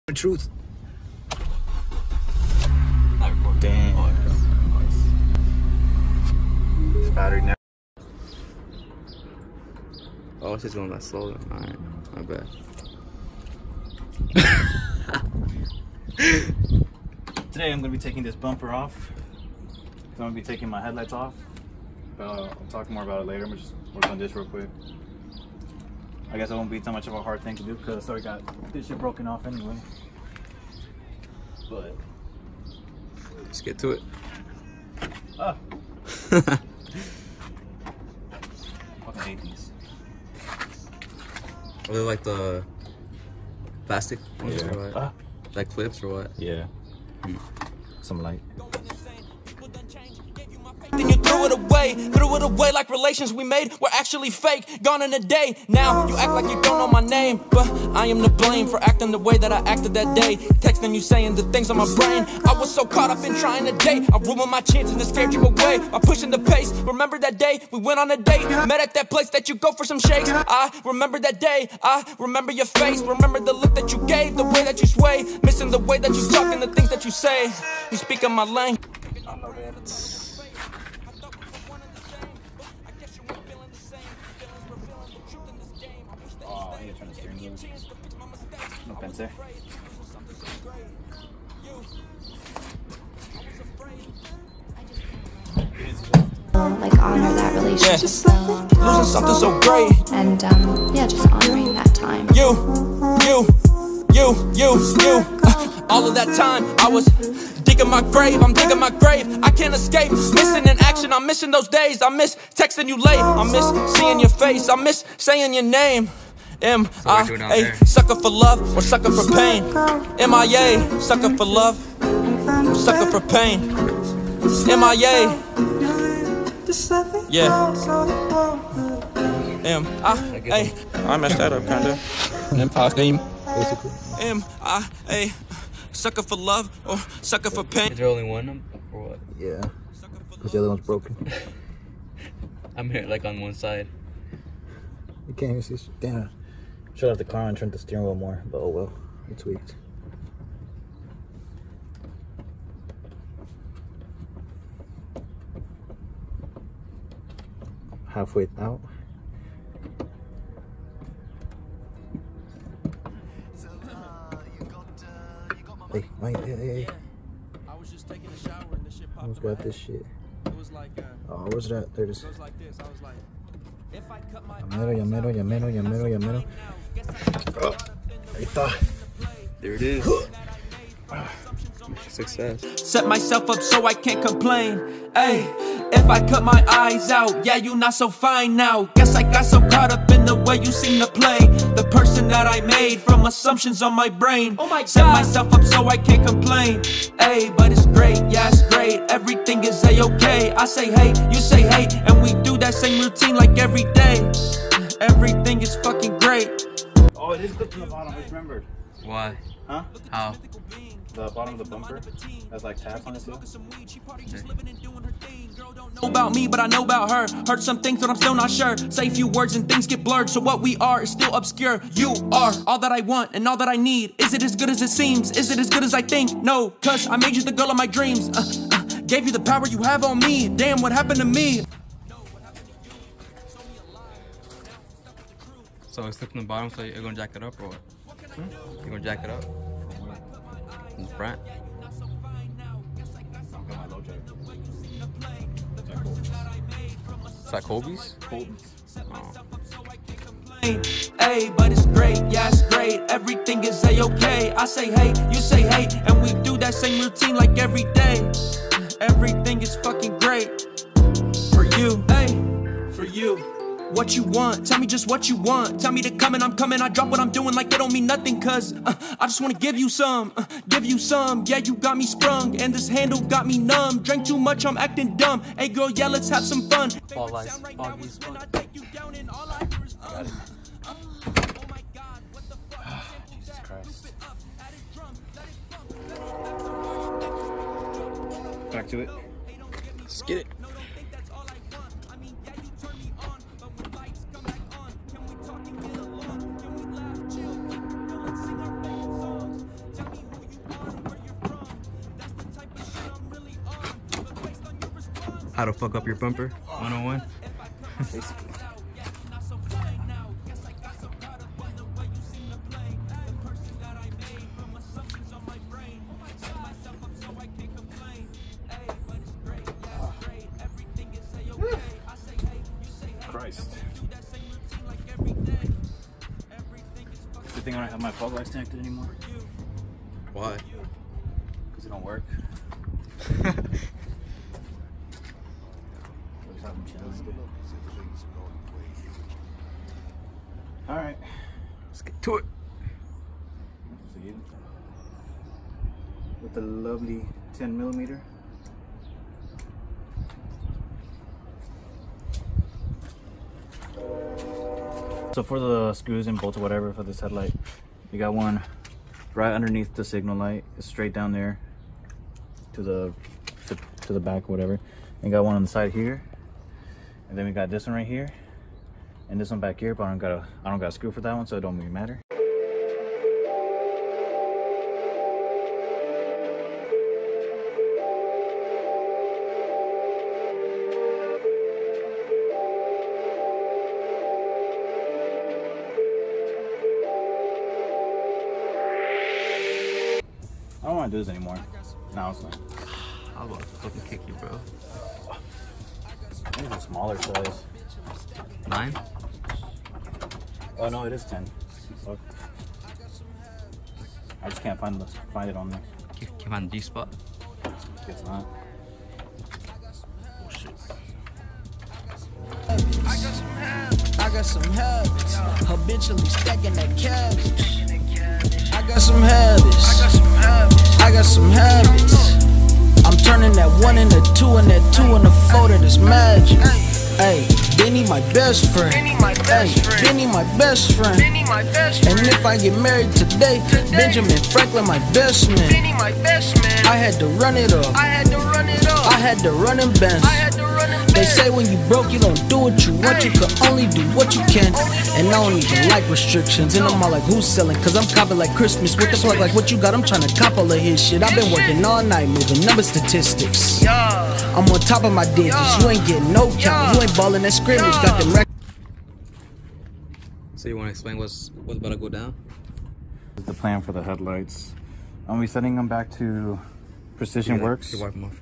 The truth. Damn. This battery now. Oh, it's just going that slow. Alright, my bad. Today I'm going to be taking this bumper off. I'm going to be taking my headlights off. But I'll talk more about it later. I'm going to just work on this real quick. I guess it won't be too much of a hard thing to do because I already got this shit broken off anyway. But let's get to it. I fucking hate these. Are they like the plastic ones Yeah. or what? Like clips or what? Yeah. Some light. Then you threw it away like relations we made were actually fake, gone in a day. Now you act like you don't know my name, but I am to blame for acting the way that I acted that day. Texting you saying the things on my brain. I was so caught up in trying to date, I ruined my chances and scared you away by pushing the pace. Remember that day we went on a date, met at that place that you go for some shakes. I remember that day, I remember your face, remember the look that you gave, the way that you sway, missing the way that you talk and the things that you say. You speak on my language. Oh, I need to turn the steering wheel. No fence there. Like honor that relationship. Losing something so great. And yeah, just honoring that time. All of that time I was digging my grave, I'm digging my grave. I can't escape, missing in action. I'm missing those days. I miss texting you late. I miss seeing your face. I miss saying your name. M.I.A. Sucker for love or sucker for pain. M.I.A. Sucker for love or sucker for pain. M.I.A. Yeah. M.I.A. I messed that up kinda. M.I.A. Sucker for love or sucker for pain. Is there only one or what? Yeah. Because the other one's broken. I'm here like on one side. You can't even see shit. Damn. Shut off the car and turn the steering wheel more, but oh well. It's tweaked. Halfway out. Hey, hey. I was just taking a shower and this shit popped. Almost got this shit. It was like Oh, where's that? There it is. it was like this. I was like, if I cut my Llamero. Oh, ahí está. There it is. Success. set myself up so I can't complain. Ay, if I cut my eyes out, yeah, you not so fine now. Guess I got so caught up in the way you seem to play. The person that I made from assumptions on my brain. Oh my God. Set myself up so I can't complain. Ay, but it's great, yeah, it's great. Everything is a-okay. I say hey, you say hey, and we do that same routine like every day. Everything is fucking great. Oh, it is clipped in the bottom, I just remembered. Why? Huh? How? The bottom of the bumper has like tabs on it too. Know about me, but I know about her. Heard some things, but I'm still not sure. Say a few words and things get blurred, so what we are is still obscure. You are all that I want and all that I need. Is it as good as it seems? Is it as good as I think? No, cause I made you the girl of my dreams. Gave you the power you have on me. Damn, what happened to me? So it's slipping the bottom, so you're gonna jack it up or what? You're gonna jack it up? In the front? Is that Kobe's? Oh. Hey, but it's great, yeah, it's great. Everything is a-okay. I say hey, you say hey, and we do that same routine like every day. Everything is fucking great. For you, hey, for you. What you want, tell me just what you want. Tell me to come and I'm coming, I drop what I'm doing like it don't mean nothing. Cause I just wanna give you some, yeah, you got me sprung, and this handle got me numb. Drank too much, I'm acting dumb. Hey girl, yeah, let's have some fun. FlyLife Pt.1. Got it. Jesus Christ. Back to it. Let's get it. How to fuck up your bumper 101. Basically. Christ. Good thing I don't have my fog lights connected anymore. Why? Because it don't work. Alright. Let's get to it. With the lovely 10mm. So for the screws and bolts or whatever for this headlight, you got one right underneath the signal light. It's straight down there to the back or whatever. And got one on the side here. And then we got this one right here. And this one back here, but I don't got a screw for that one, so it don't really matter. I don't want to do this anymore. No, it's not. I was about to fucking kick you, bro. I think it's a smaller size. 9? Oh no, it is 10. Fuck. I just can't find it on there. Can't find the G spot. It's not. Oh shit. I got some habits, habitually stacking that cabbage. I got some habits, I got some habits. I'm turning that 1 into 2 and that 2 into 4 to this magic. Hey, Benny my best friend. Benny my best friend. And if I get married today, Benjamin Franklin my best man. I had to run it up. I had to run and bend. They say when you broke, you don't do what you want. You can only do what you can. And I don't even like restrictions. And I'm all like, who's selling? Cause I'm copping like Christmas. With the plug like what you got, I'm trying to cop all of his shit. I've been working all night, moving number statistics. I'm on top of my digits. You ain't getting no count. You ain't balling that scrimmage. Got them records. So you want to explain what's about to go down? This is the plan for the headlights. I'm be setting them back to Precision Works. You wipe them off.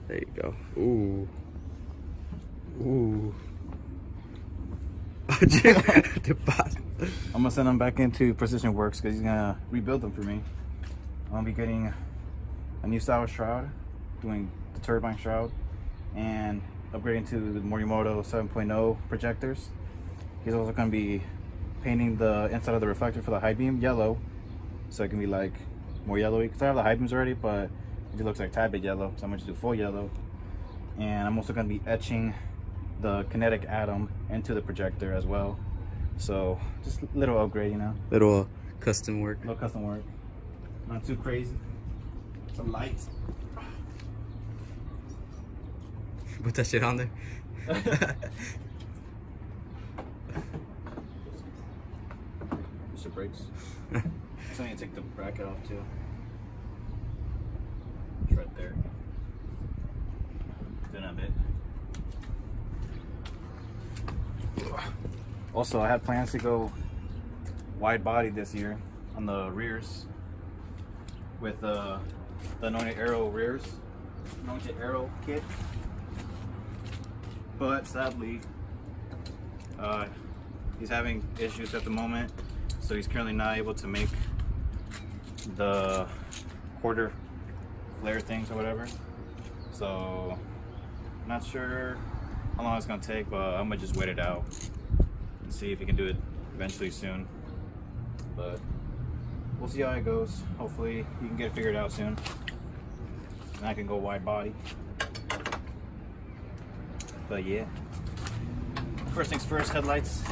There you go. Ooh. Ooh. I'm gonna send them back into Precision Works because he's gonna rebuild them for me. I'm gonna be getting a new style shroud, doing the turbine shroud, and upgrading to the Morimoto 7.0 projectors. He's also gonna be painting the inside of the reflector for the high beam yellow, so it can be like more yellowy. Because I have the high beams already, but it looks like a tad bit yellow, so I'm going to do full yellow. And I'm also going to be etching the Kinetic atom into the projector as well. So just a little upgrade, you know. Little custom work. Little custom work. Not too crazy. Some lights. Put that shit on there. Just the brakes. So I need to take the bracket off too. It's right there. Doing a bit. Also, I had plans to go wide body this year on the rears with the Anointed Arrow rears, Anointed Arrow kit. But sadly, he's having issues at the moment, so he's currently not able to make the quarter flare things or whatever. So not sure how long it's gonna take, but I'm gonna just wait it out and see if he can do it eventually soon. But we'll see how it goes. Hopefully he can get it figured out soon and I can go wide body. But yeah, first things first, headlights,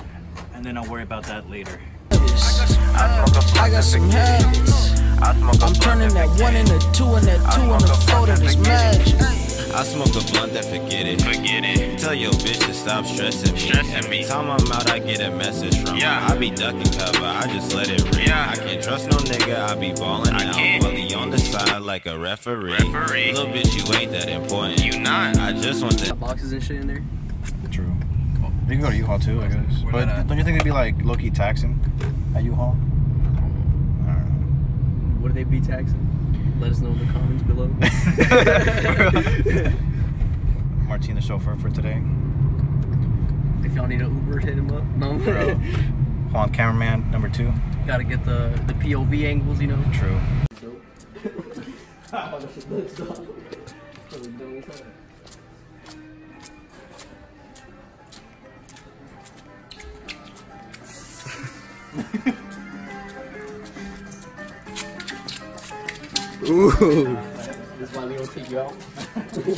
and then I'll worry about that later. I got some habits. I'm turning that 1 into 2 and that 2 into 4 to this magic. I smoke a blunt and forget it. Tell your bitch to stop stressing me. Every time I'm out, I get a message from her. I be ducking cover, I just let it ring. I can't trust no nigga, I be ballin' out. While he on the side like a referee. Little bitch, you ain't that important. You not. I just want the boxes and shit in there. True. You can go to U-Haul too, I guess. But don't you think it'd be like low-key taxing at U-Haul? Would they be taxing? Let us know in the comments below. Martin, the chauffeur for today. If y'all need an Uber, hit him up. No. Bro. Juan, cameraman number 2. Gotta get the POV angles, you know. True. Ooh. This is why we don't take you out. This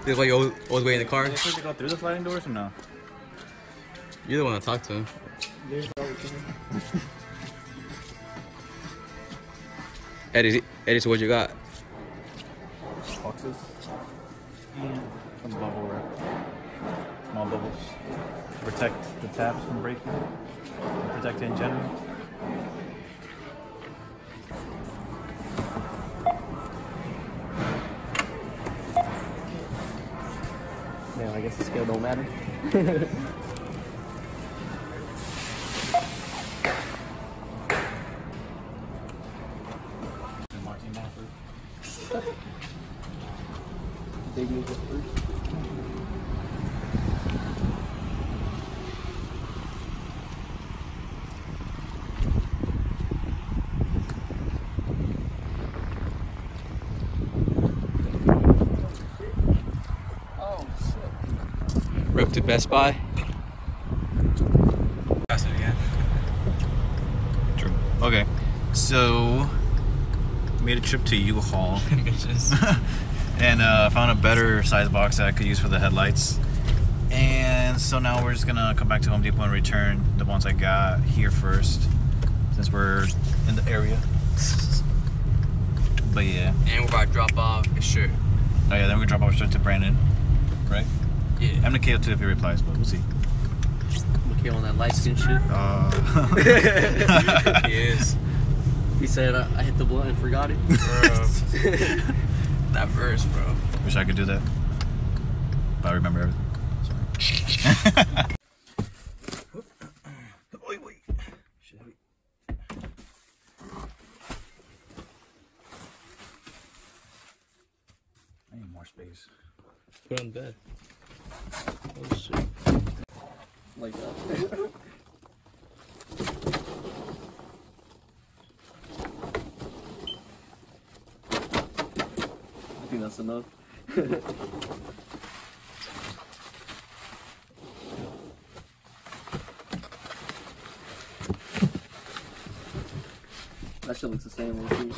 is why you always wait in the car. Are they supposed to go through the sliding doors or no? You're the one that talked to him. Eddie, so what you got? Boxes. And some bubble wrap. Small bubbles. To protect the tabs from breaking. Protect it in general. Yeah, I guess the scale don't matter. Big news first. Rip to Best Buy. True. Okay, so made a trip to U-Haul and found a better size box that I could use for the headlights. And so now we're just gonna come back to Home Depot and return the ones I got here first, since we're in the area. But yeah. And we're about to drop off his shirt. Oh yeah, then we drop off straight to Brandon, right? Yeah. I'm Mikhail too if he replies, but we'll see. Mikhail on that light skin shit. He is. He said I hit the blunt and forgot it. Bro. That verse, bro. Wish I could do that, but I remember everything. I need more space. Put it on the bed. Oh shit. Like that. I think that's enough. That shit looks the same way too.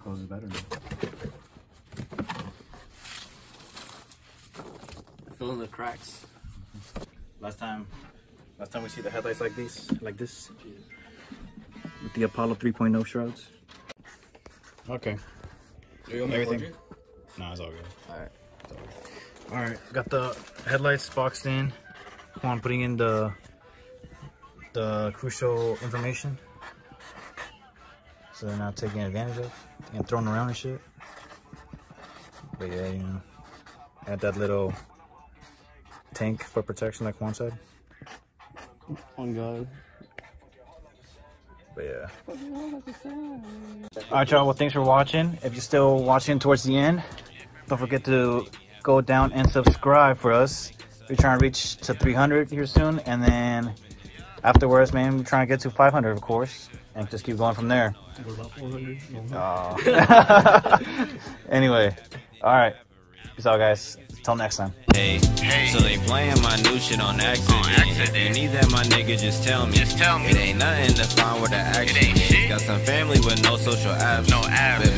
Close is better now. Filling the cracks. Last time we see the headlights like this, with the Apollo 3.0 shrouds. Okay. Everything. No, it's all good. All right. Got the headlights boxed in. Juan putting in the crucial information. So they're not taking advantage of and thrown around and shit. But yeah, you know, add that little tank for protection like Juan said. On God. But yeah. Alright y'all, well thanks for watching. If you're still watching towards the end, don't forget to go down and subscribe for us. We're trying to reach to 300 here soon, and then afterwards, man, we're trying to get to 500 of course, and just keep going from there. What about 400? Anyway, alright. Peace out guys. Till next time. Hey, so they playing my new shit on accident. If you need that, my nigga, just tell me. It ain't nothing to find where the action is. Got some family with no social apps. Baby.